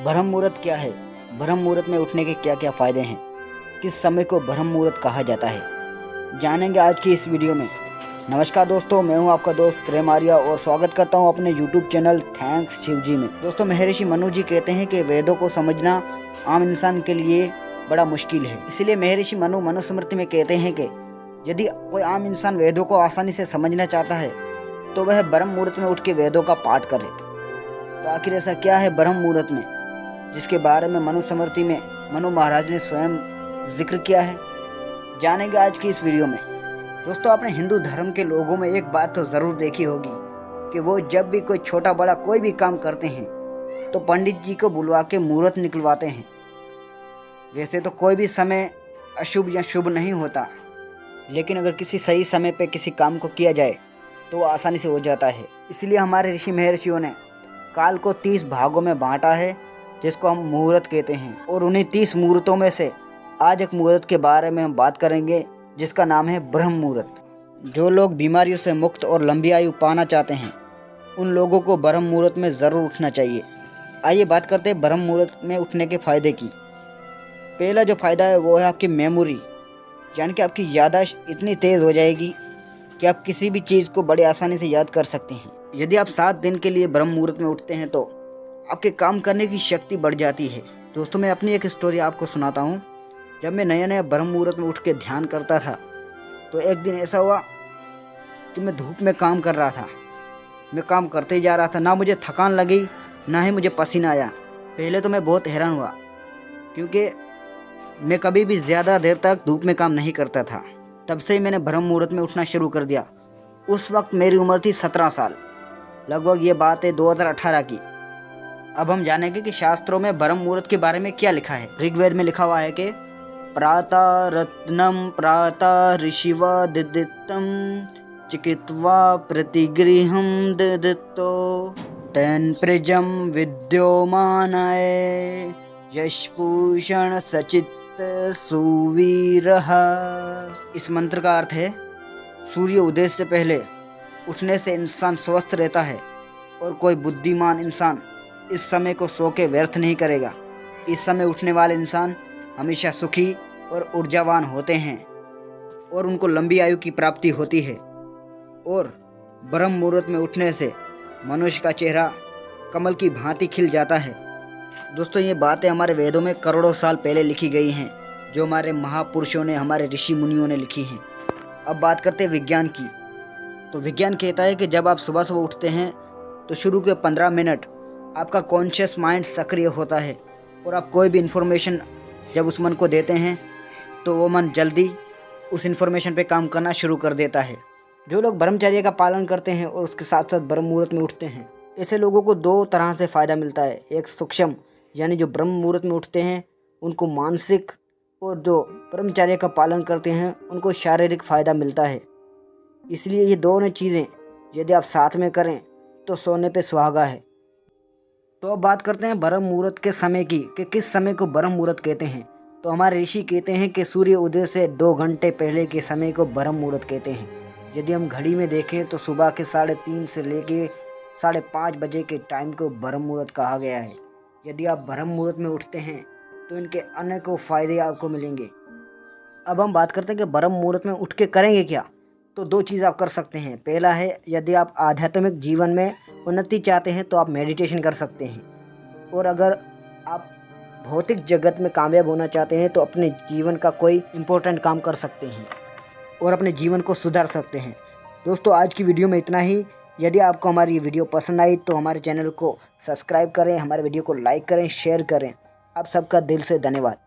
ब्रह्म मुहूर्त क्या है? ब्रह्म मुहूर्त में उठने के क्या क्या फ़ायदे हैं? किस समय को ब्रह्म मुहूर्त कहा जाता है, जानेंगे आज की इस वीडियो में। नमस्कार दोस्तों, मैं हूं आपका दोस्त प्रेम आर्या और स्वागत करता हूं अपने यूट्यूब चैनल थैंक्स शिवजी में। दोस्तों, महर्षि मनु जी कहते हैं कि वेदों को समझना आम इंसान के लिए बड़ा मुश्किल है। इसीलिए महर्षि मनु मनुस्मृति में कहते हैं कि यदि कोई आम इंसान वेदों को आसानी से समझना चाहता है तो वह ब्रह्म मुहूर्त में उठ के वेदों का पाठ करे। तो आखिर ऐसा क्या है ब्रह्म मुहूर्त में, जिसके बारे में मनुस्मृति में मनु महाराज ने स्वयं जिक्र किया है, जानेंगे आज की इस वीडियो में। दोस्तों, आपने हिंदू धर्म के लोगों में एक बात तो ज़रूर देखी होगी कि वो जब भी कोई छोटा बड़ा कोई भी काम करते हैं तो पंडित जी को बुलवा के मुहूर्त निकलवाते हैं। वैसे तो कोई भी समय अशुभ या शुभ नहीं होता, लेकिन अगर किसी सही समय पे किसी काम को किया जाए तो वो आसानी से हो जाता है। इसलिए हमारे ऋषि महर्षियों ने काल को 30 भागों में बांटा है, जिसको हम मुहूर्त कहते हैं। और उन्हीं 30 मुहूर्तों में से आज एक मुहूर्त के बारे में हम बात करेंगे, जिसका नाम है ब्रह्म मुहूर्त। जो लोग बीमारियों से मुक्त और लंबी आयु पाना चाहते हैं, उन लोगों को ब्रह्म मुहूर्त में ज़रूर उठना चाहिए। आइए बात करते हैं ब्रह्म मुहूर्त में उठने के फ़ायदे की। पहला जो फ़ायदा है वो है आपकी मेमोरी, यानी कि आपकी याददाश्त इतनी तेज़ हो जाएगी कि आप किसी भी चीज़ को बड़ी आसानी से याद कर सकते हैं। यदि आप 7 दिन के लिए ब्रह्म मुहूर्त में उठते हैं तो आपके काम करने की शक्ति बढ़ जाती है। दोस्तों, मैं अपनी एक स्टोरी आपको सुनाता हूँ। जब मैं नया नया ब्रह्म मुहूर्त में उठ के ध्यान करता था तो एक दिन ऐसा हुआ कि मैं धूप में काम कर रहा था। मैं काम करते ही जा रहा था, ना मुझे थकान लगी ना ही मुझे पसीना आया। पहले तो मैं बहुत हैरान हुआ, क्योंकि मैं कभी भी ज़्यादा देर तक धूप में काम नहीं करता था। तब से ही मैंने ब्रह्म मुहूर्त में उठना शुरू कर दिया। उस वक्त मेरी उम्र थी 17 साल, लगभग ये बात है 2018 की। अब हम जानेंगे कि शास्त्रों में ब्रह्म मुहूर्त के बारे में क्या लिखा है। ऋग्वेद में लिखा हुआ है कि प्रातः रत्नम प्रातः ऋषिवा दिदितम चिकित्वा प्रतिगृहम दिदितो तेन प्रजम विद्योमानय यशपूषण सचित सुवीरः। इस मंत्र का अर्थ है, सूर्य उदय से पहले उठने से इंसान स्वस्थ रहता है और कोई बुद्धिमान इंसान इस समय को सो के व्यर्थ नहीं करेगा। इस समय उठने वाले इंसान हमेशा सुखी और ऊर्जावान होते हैं और उनको लंबी आयु की प्राप्ति होती है। और ब्रह्म मुहूर्त में उठने से मनुष्य का चेहरा कमल की भांति खिल जाता है। दोस्तों, ये बातें हमारे वेदों में करोड़ों साल पहले लिखी गई हैं, जो हमारे महापुरुषों ने, हमारे ऋषि मुनियों ने लिखी हैं। अब बात करते हैं विज्ञान की। तो विज्ञान कहता है कि जब आप सुबह सुबह उठते हैं तो शुरू के 15 मिनट आपका कॉन्शियस माइंड सक्रिय होता है और आप कोई भी इन्फॉर्मेशन जब उस मन को देते हैं तो वो मन जल्दी उस इन्फॉर्मेशन पे काम करना शुरू कर देता है। जो लोग ब्रह्मचर्य का पालन करते हैं और उसके साथ साथ ब्रह्म मुहूर्त में उठते हैं, ऐसे लोगों को 2 तरह से फ़ायदा मिलता है। एक सूक्ष्म, यानी जो ब्रह्म मुहूर्त में उठते हैं उनको मानसिक, और जो ब्रह्मचर्य का पालन करते हैं उनको शारीरिक फ़ायदा मिलता है। इसलिए ये दोनों चीज़ें यदि आप साथ में करें तो सोने पे सुहागा है। तो अब बात करते हैं ब्रह्म मुहूर्त के समय की, कि किस समय को ब्रह्म मुहूर्त कहते हैं। तो हमारे ऋषि कहते हैं कि सूर्य उदय से 2 घंटे पहले के समय को ब्रह्म मुहूर्त कहते हैं। यदि हम घड़ी में देखें तो सुबह के 3:30 से लेके 5:30 बजे के टाइम को ब्रह्म मुहूर्त कहा गया है। यदि आप ब्रह्म मुहूर्त में उठते हैं तो इनके अनेकों फ़ायदे आपको मिलेंगे। अब हम बात करते हैं कि ब्रह्म मुहूर्त में उठ के करेंगे क्या। तो 2 चीज़ आप कर सकते हैं। पहला है, यदि आप आध्यात्मिक जीवन में उन्नति चाहते हैं तो आप मेडिटेशन कर सकते हैं। और अगर आप भौतिक जगत में कामयाब होना चाहते हैं तो अपने जीवन का कोई इम्पोर्टेंट काम कर सकते हैं और अपने जीवन को सुधार सकते हैं। दोस्तों, आज की वीडियो में इतना ही। यदि आपको हमारी ये वीडियो पसंद आई तो हमारे चैनल को सब्सक्राइब करें, हमारे वीडियो को लाइक करें, शेयर करें। आप सबका दिल से धन्यवाद।